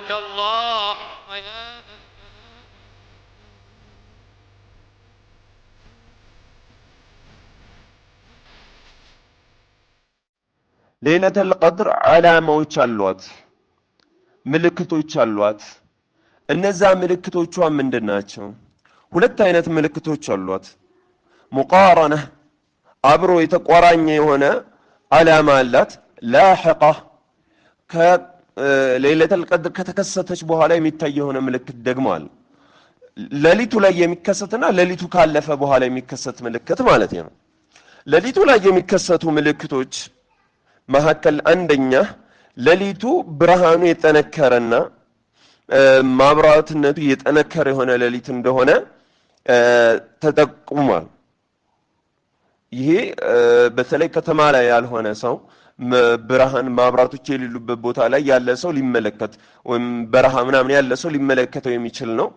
يرحمك الله. ليلة القدر علامዎች አሏት ምልክቶች አሏት እነዛ ምልክቶቿ ምንድናቸው ሁለት አይነት ምልክቶች አሏት ሙቃረነ አብሮ የተቆራኘ የሆነ ዓላማ አላት ላሂቃ ከሌሊተል ቀድር ከተከሰተች በኋላ የሚታይ የሆነ ምልክት ደግሞ አለ ሌሊቱ ላይ የሚከሰትና ሌሊቱ ካለፈ በኋላ የሚከሰት ምልክት ማለት ነው ሌሊቱ ላይ የሚከሰቱ ምልክቶች መሐከል አንደኛ ሌሊቱ ብርሃኑ የተነከረና ማብራትነቱ የተነከረ የሆነ ሌሊት እንደሆነ ተጠቁሟል ይሄ በተለይ ከተማ ላይ ያልሆነ ሰው ብርሃን ማብራቶች የሌሉበት ቦታ ላይ ያለ ሰው ሊመለከት ወይም በረሃ ምናምን ያለ ሰው ሊመለከተው የሚችል ነው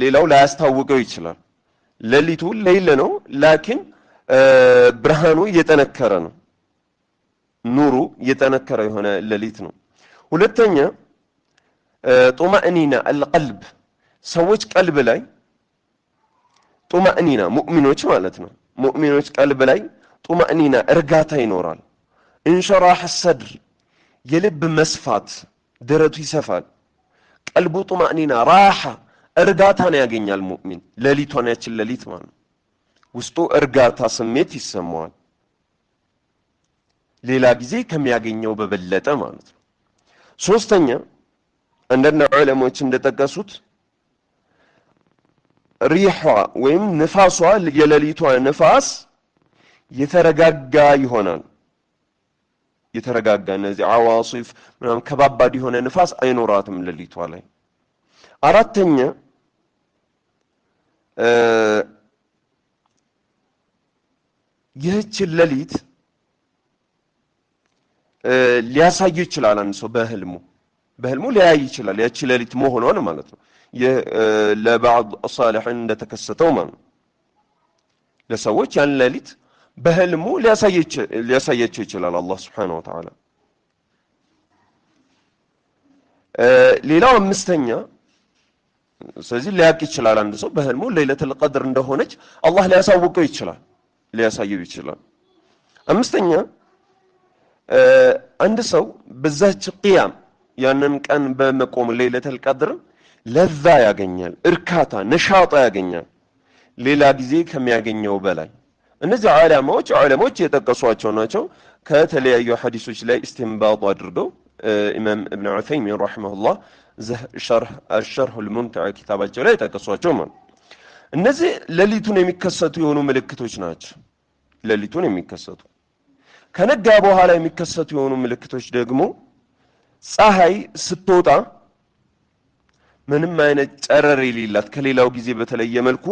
ሌላው ላያስታውቀው ይችላል ሌሊቱ ሌሊት ነው ላኪን ብርሃኑ የተነከረ ነው ኑሩ የተነከረ የሆነ ሌሊት ነው ሁለተኛ ጡማእኒና القلب ሰዎች ቀልብ ላይ ጡማእኒና ሙእሚኖች ማለት ነው ሙእሚኖች ቀልብ ላይ ጡማእኒና እርጋታ ይኖራል እንሽራህ الصدر የልብ መስፋት ደረቱ ይሰፋል ቀልቡ ጡማእኒና ራሃ እርጋታን ያገኛል ሙእሚን ሌሊቷን ያችን ሌሊት ማለት ውስጡ እርጋታ ስሜት ይሰማዋል ሌላ ጊዜ ከሚያገኘው በበለጠ ማለት ነው ሶስተኛ እንደነ ዑለሞች እንደተጠቀሱት ሪሃ ወይም ንፋሷ የሌሊቷ ንፋስ የተረጋጋ ይሆናል የተረጋጋ እነዚህ አዋሲፍ ምናምን ከባባድ የሆነ ንፋስ አይኖራትም ሌሊቷ ላይ አራተኛ ይህች ሌሊት ሊያሳይ ይችላል አንድ ሰው በህልሙ ሊያይ ይችላል ያቺ ሌሊት መሆኗን ማለት ነው ለባዕድ ሷሊሒን እንደተከሰተው ማለት ነው ለሰዎች ያን ሌሊት በህልሙ ሊያሳያቸው ይችላል አላህ Subhanahu Wa Ta'ala ሌላው አምስተኛ ስለዚህ ሊያቅ ይችላል አንድ ሰው በህልሙ ለይለቱል ቀድር እንደሆነች አላህ ሊያሳውቀው ይችላል ሊያሳየው ይችላል አምስተኛ አንድ ሰው በዛች ቂያም ያንን ቀን በመቆም ለይለቱል ቀድር ለዛ ያገኛል እርካታ ነሻጣ ያገኛል ሌላ ጊዜ ከሚያገኘው በላይ እነዚህ ዓለሞች የጠቀሷቸው ናቸው ከተለያዩ ሐዲሶች ላይ استنباط አድርገው ኢማም ኢብኑ ዑሰይሚን ረሂመሁላህ الشرح الممتع ኪታባቸው ላይ ጠቀሷቸው ማለት እነዚህ ሌሊቱን የሚከሰቱ የሆኑ ምልክቶች ናቸው ሌሊቱን የሚከሰቱ ከነጋ በኋላ የሚከሰቱ የሆኑ ምልክቶች ደግሞ ፀሐይ ስትወጣ ምንም አይነት ጨረር የሌላት ከሌላው ጊዜ በተለየ መልኩ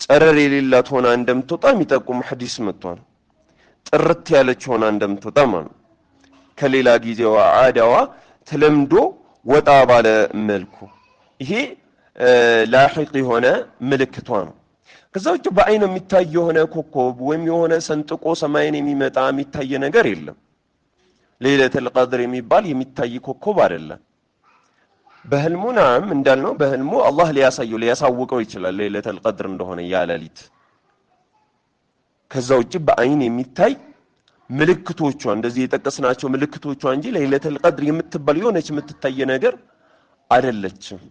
ጨረር የሌላት ሆና እንደምትወጣ የሚጠቁም ሐዲስ መጥቷል ጥርት ያለች ሆና እንደምትወጣ ማለት ከሌላ ጊዜዋ ዓዳዋ ተለምዶ ወጣ ባለ መልኩ ይሄ ላሂቅ የሆነ ምልክቷ ነው ከዛውጭ በአይን የሚታይ የሆነ ኮከብ ወይም የሆነ ሰንጥቆ ሰማይን የሚመጣ የሚታይ ነገር የለም ለይለቱል ቀድር የሚባል የሚታይ ኮከብ አይደለም በህልሙ ናም እንዳልነው በህልሙ አላህ ሊያሳውቀው ይችላል ለይለቱል ቀድር እንደሆነ ያ ሌሊት ከዛውጭ በአይን የሚታይ ምልክቶቿ እንደዚህ የጠቀስናቸው ምልክቶቿ እንጂ ለይለቱል ቀድር የምትባል የሆነች የምትታይ ነገር አይደለችም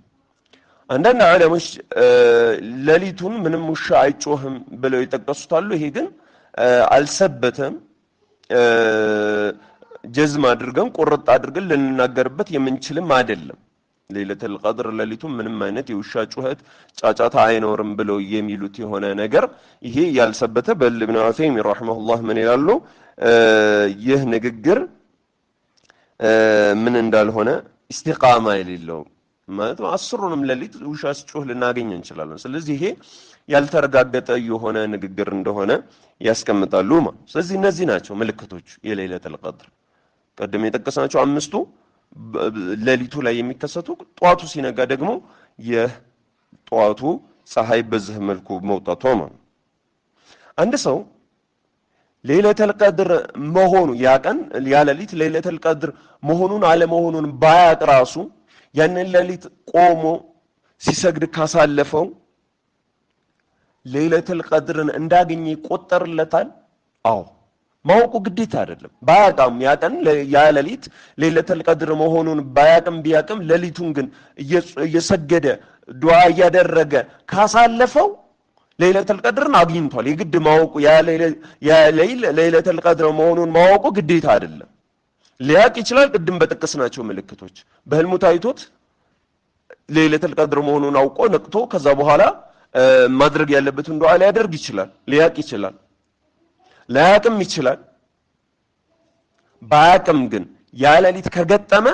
አንዳንድ ዓለሞች ሌሊቱን ምንም ውሻ አይጮህም ብለው ይጠቀሱታሉ ይሄ ግን አልሰበተም ጀዝም አድርገን ቁርጥ አድርገን ልንናገርበት የምንችልም አይደለም ለይለቱል ቀድር ሌሊቱን ምንም አይነት የውሻ ጩኸት ጫጫታ አይኖርም ብለው የሚሉት የሆነ ነገር ይሄ ያልሰበተ በኢብኑ ዑሰይሚን ረሂመሁላህ ምን ይላሉ ይህ ንግግር ምን እንዳልሆነ ኢስቲቃማ የሌለው ማለት አስሩንም ሌሊት ውሻ ሲጮህ ልናገኝ እንችላለን ስለዚህ ይሄ ያልተረጋገጠ የሆነ ንግግር እንደሆነ ያስቀምጣሉ ማለት ስለዚህ እነዚህ ናቸው ምልክቶች የለይለቱል ቀድር ቀደም የጠቀስናቸው አምስቱ ሌሊቱ ላይ የሚከሰቱ ጧቱ ሲነጋ ደግሞ የጧቱ ፀሐይ በዚህ መልኩ መውጣቷ ማለት አንድ ሰው ለይለቱል ቀድር መሆኑ ያ ቀን ያ ሌሊት ለይለቱል ቀድር መሆኑን አለ መሆኑን ባያቅ ራሱ ያንን ሌሊት ቆሞ ሲሰግድ ካሳለፈው ለይለቱል ቀድርን እንዳገኘ ይቆጠርለታል? አዎ ማወቁ ግዴታ አይደለም። ባያቅም ያቀን ያ ሌሊት ለይለቱል ቀድር መሆኑን ባያቅም ቢያቅም ሌሊቱን ግን እየሰገደ ዱዓ እያደረገ ካሳለፈው ለይለቱል ቀድርን አግኝቷል። የግድ ማወቁ ያ ለይለቱል ቀድር መሆኑን ማወቁ ግዴታ አይደለም። ሊያቅ ይችላል። ቅድም በጠቀስናቸው ምልክቶች በህልሙ ታይቶት ለይለቱል ቀድር መሆኑን አውቆ ነቅቶ ከዛ በኋላ ማድረግ ያለበትን ዱዓ ሊያደርግ ይችላል። ሊያቅ ይችላል። ላያቅም ይችላል። ባያቅም ግን ያ ሌሊት ከገጠመ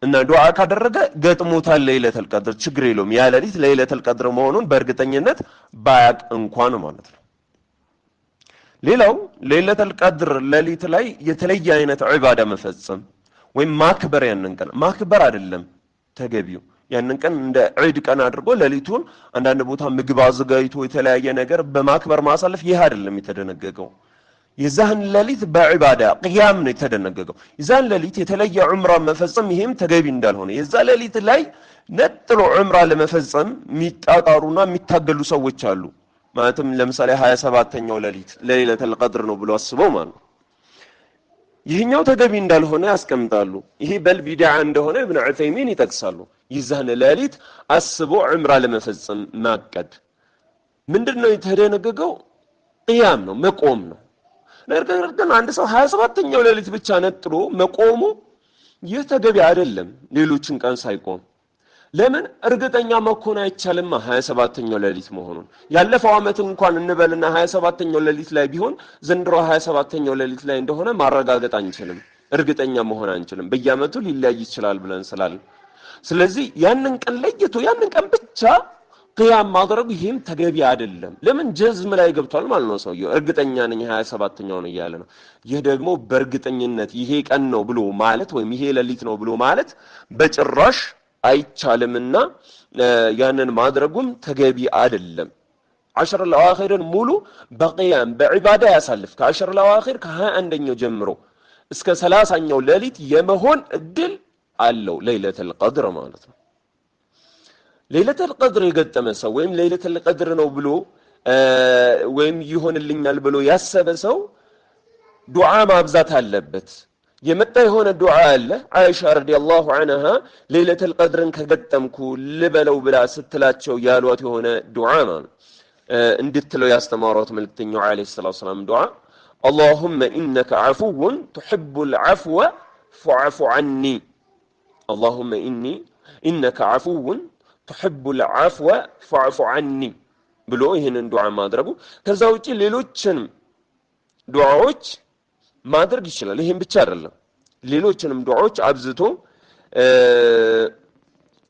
እና ዱዓ ካደረገ ገጥሞታል ለይለቱል ቀድር፣ ችግር የለውም። ያ ሌሊት ለይለቱል ቀድር መሆኑን በእርግጠኝነት ባያቅ እንኳን ማለት ነው። ሌላው ለይለቱል ቀድር ሌሊት ላይ የተለየ አይነት ዒባዳ መፈጸም ወይም ማክበር፣ ያንን ቀን ማክበር አይደለም ተገቢው። ያንን ቀን እንደ ዒድ ቀን አድርጎ ሌሊቱን አንዳንድ ቦታ ምግብ አዘጋጅቶ የተለያየ ነገር በማክበር ማሳለፍ ይህ አይደለም የተደነገገው። የዛን ሌሊት በዒባዳ ቅያም ነው የተደነገገው። የዛን ሌሊት የተለየ ዑምራ መፈጸም ይሄም ተገቢ እንዳልሆነ፣ የዛ ሌሊት ላይ ነጥሎ ዑምራ ለመፈጸም የሚጣጣሩና የሚታገሉ ሰዎች አሉ። ማለትም ለምሳሌ 27ኛው ሌሊት ለይለቱል ቀድር ነው ብሎ አስበው ማለት ነው። ይህኛው ተገቢ እንዳልሆነ ያስቀምጣሉ። ይሄ በል ቢድዓ እንደሆነ ኢብኑ ዑሰይሚን ይጠቅሳሉ። ይዛን ሌሊት አስቦ ዑምራ ለመፈጸም ማቀድ ምንድነው የተደነገገው? ቅያም ነው፣ መቆም ነው። ነገር ግን አንድ ሰው 27ኛው ሌሊት ብቻ ነጥሎ መቆሙ ይህ ተገቢ አይደለም። ሌሎችን ቀን ሳይቆም ለምን እርግጠኛ መኮን አይቻልም 27ኛው ሌሊት መሆኑን። ያለፈው አመት እንኳን እንበልና 27ኛው ሌሊት ላይ ቢሆን ዘንድሮ 27ኛው ሌሊት ላይ እንደሆነ ማረጋገጥ አንችልም፣ እርግጠኛ መሆን አንችልም። በየአመቱ ሊለያይ ይችላል ብለን ስላልን፣ ስለዚህ ያንን ቀን ለይቶ ያንን ቀን ብቻ ቅያም ማድረግ ይሄም ተገቢ አይደለም። ለምን ጀዝም ላይ ገብቷል ማለት ነው። ሰውየው እርግጠኛ ነኝ 27ኛው ነው እያለ ነው። ይህ ደግሞ በእርግጠኝነት ይሄ ቀን ነው ብሎ ማለት ወይም ይሄ ሌሊት ነው ብሎ ማለት በጭራሽ አይቻልምና ያንን ማድረጉም ተገቢ አይደለም። عشر الأواخر ሙሉ በቅያም በዒባዳ ያሳልፍ። ከ10 الأواخر ከ21ኛው ጀምሮ እስከ 30ኛው ሌሊት የመሆን እድል አለው ለይለቱል ቀድር ማለት ነው። ለይለቱል ቀድር የገጠመ ሰው ወይም ለይለቱል ቀድር ነው ብሎ ወይም ይሆንልኛል ብሎ ያሰበ ሰው ዱዓ ማብዛት አለበት። የመጣ የሆነ ዱዓ አለ። አይሻ ረዲየላሁ ዐንሃ ለይለቱል ቀድርን ከገጠምኩ ልበለው ብላ ስትላቸው ያሏት የሆነ ዱዓ ነው እንድትለው ያስተማሯት መልእክተኛው ዐለይሂ ሰላቱ ወሰላም ዱዓ اللهم إنك عفو تحب العفو فاعف عني اللهم إنك عفو تحب العفو فاعف عني ብሎ ይሄንን ዱዓ ማድረጉ ከዛ ውጪ ሌሎችንም ዱዓዎች ማድረግ ይችላል። ይሄን ብቻ አይደለም፣ ሌሎችንም ዱዓዎች አብዝቶ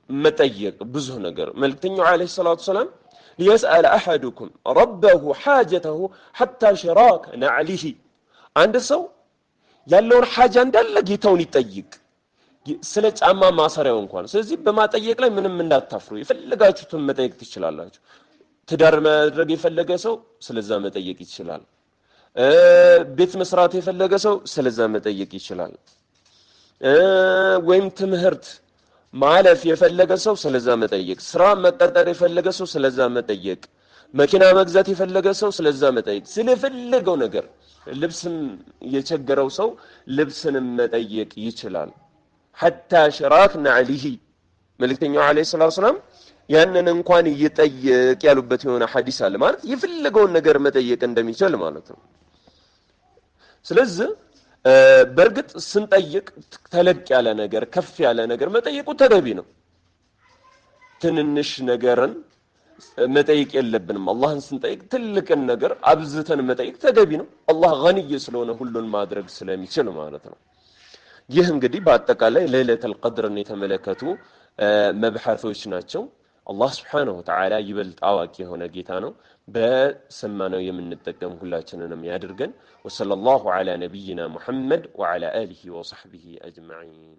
መጠየቅ ብዙ ነገር መልእክተኛው ዐለይሂ ሰላቱ ወሰላም ليسأل أحدكم ربه حاجته حتى شراك نعله عند ሰው ያለውን ሐጃ እንዳለ ጌታውን ይጠይቅ ስለ ጫማ ማሰሪያው እንኳን። ስለዚህ በማጠየቅ ላይ ምንም እንዳታፍሩ፣ የፈለጋችሁትን መጠየቅ ትችላላችሁ። ትዳር ማድረግ የፈለገ ሰው ስለዛ መጠየቅ ይችላል። ቤት መስራት የፈለገ ሰው ስለዛ መጠየቅ ይችላል። ወይም ትምህርት ማለፍ የፈለገ ሰው ስለዛ መጠየቅ፣ ስራ መቀጠር የፈለገ ሰው ስለዛ መጠየቅ፣ መኪና መግዛት የፈለገ ሰው ስለዛ መጠየቅ፣ ስለፈለገው ነገር ልብስም የቸገረው ሰው ልብስንም መጠየቅ ይችላል። حتى شراك نعله መልእክተኛው ዐለይሂ ሰላቱ ወሰላም ያንን እንኳን ይጠይቅ ያሉበት የሆነ ሐዲስ አለ። ማለት የፈለገውን ነገር መጠየቅ እንደሚችል ማለት ነው። ስለዚህ በርግጥ ስንጠይቅ ተለቅ ያለ ነገር ከፍ ያለ ነገር መጠየቁ ተገቢ ነው። ትንንሽ ነገርን መጠየቅ የለብንም። አላህን ስንጠይቅ ትልቅን ነገር አብዝተን መጠየቅ ተገቢ ነው። አላህ ገኒይ ስለሆነ ሁሉን ማድረግ ስለሚችል ማለት ነው። ይህ እንግዲህ በአጠቃላይ ለይለቱል ቀድርን የተመለከቱ መብሐቶች ናቸው። አላህ ሱብሓነሁ ወተዓላ ይበልጥ አዋቂ የሆነ ጌታ ነው። በሰማነው የምንጠቀም ሁላችንንም ያድርገን። ወሰለላሁ ዐላ ነቢይና ሙሐመድ ወዐላ አሊሂ ወሰሕቢሂ አጅመዒን።